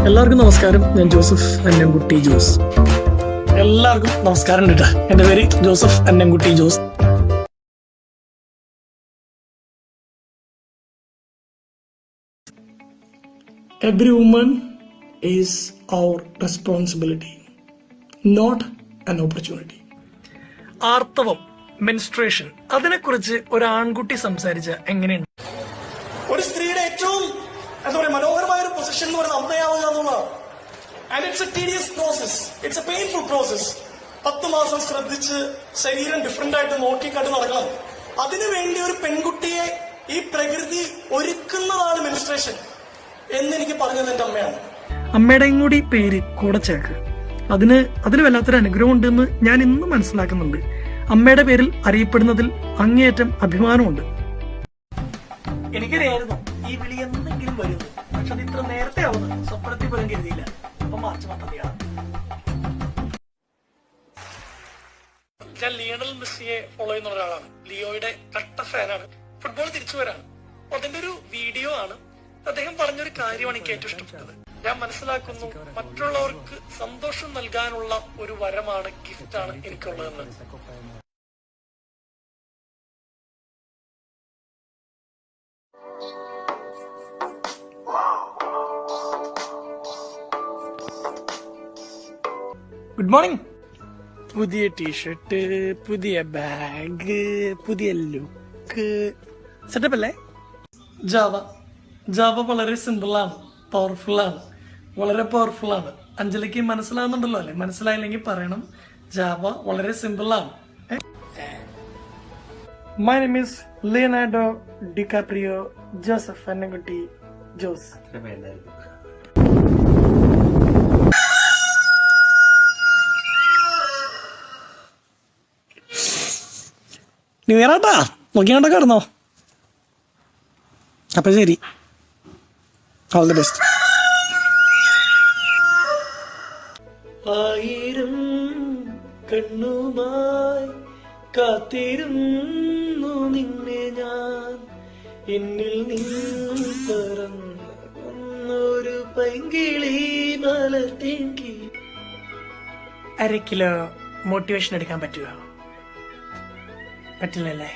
എല്ലാവർക്കും നമസ്കാരം. ഞാൻ ജോസഫ് അന്നംകുട്ടി ജോസ്. എല്ലാവർക്കും നമസ്കാരം കേട്ടോ. എൻ്റെ പേര് Joseph Annamkutty Jose. Every woman is our responsibility, not an opportunity. ആർത്തവം, മെൻസ്ട്രേഷൻ, അതിനെക്കുറിച്ച് ഒരു ആൺകുട്ടി സംസാരിച്ച എങ്ങനെയുണ്ട്? ഒരു സ്ത്രീയുടെ ഏറ്റവും എന്താ പറയുക മനോഹരമായ ഒരു പൊസിഷൻ എന്ന് പറയുന്നത് അമ്മയാവുക എന്നുള്ളതാണ്. And it's A tedious process, it's A painful process. 10 മാസം ശ്രദ്ധിച്ച് ശരീരം ഡിഫറെന്റ് ആയിട്ട് നോക്കിക്കണ്ട് നടക്കണം. അതിനുവേണ്ടി ഒരു പെൺകുട്ടിയെ ഈ പ്രകൃതി ഒരുക്കുന്നതാണ് മെൻസ്ട്രേഷൻ എന്നെനിക്ക് പറഞ്ഞത് എന്റെ അമ്മയാണ്. അമ്മയുടെയും കൂടി പേര് കൂടെ ചേർക്ക്. അതിന് വല്ലാത്തൊരു അനുഗ്രഹം ഉണ്ടെന്ന് ഞാൻ ഇന്ന് മനസ്സിലാക്കുന്നുണ്ട്. അമ്മയുടെ പേരിൽ അറിയപ്പെടുന്നതിൽ അങ്ങേയറ്റം അഭിമാനമുണ്ട്. എനിക്കറിയായിരുന്നു ഈ വിളി എന്തെങ്കിലും വരുന്നു, പക്ഷെ അത് ഇത്ര നേരത്തെ ആവുന്നു സ്വപ്നത്തിൽ പോലും കരുതിയില്ല. അപ്പൊ മാർച്ച് 10 ഞാൻ ലിയണൽ മെസ്സിയെ ഫോളോ ചെയ്യുന്ന ഒരാളാണ്. ലിയോയുടെ കട്ട ഫാനാണ്. ഫുട്ബോൾ തിരിച്ചു വരാണ്. അതിന്റെ ഒരു വീഡിയോ ആണ്. അദ്ദേഹം പറഞ്ഞൊരു കാര്യമാണ് എനിക്ക് ഏറ്റവും ഇഷ്ടപ്പെട്ടത്. ഞാൻ മനസ്സിലാക്കുന്നു മറ്റുള്ളവർക്ക് സന്തോഷം നൽകാനുള്ള ഒരു വരമാണ്, ഗിഫ്റ്റാണ് എനിക്കുള്ളതെന്ന്. Good morning. പുതിയ ടീഷർട്ട്, പുതിയ ബാഗ്, പുതിയ ലുക്ക്, സെറ്റപ്പ് അല്ലേ? ജാവ വളരെ സിമ്പിളാണ്, പവർഫുള്ളാണ്, വളരെ പവർഫുള്ളാണ്. അഞ്ജലിക്ക് മനസ്സിലാകുന്നുണ്ടല്ലോ അല്ലേ? മനസ്സിലായില്ലെങ്കിൽ പറയണം. ജാവ വളരെ സിമ്പിളാണ്. My name is Leonardo DiCaprio Joseph Annamkutty Jose. New year ആട്ടാ, നോക്കിയാണ്ടൊക്കെ കിടന്നോ. അപ്പൊ ശരി, ഓൾ ദി ബെസ്റ്റ്. ആയിരം കണ്ണുമായി കാത്തിരുന്നു നിന്നെ ഞാൻ, എന്നിൽ നിന്നും പറന്നൊരു പൈങ്കിളി മലർത്തേങ്കി. 1/2 കിലോ മോട്ടിവേഷൻ എടുക്കാൻ പറ്റുമോ? പറ്റില്ലല്ലേ?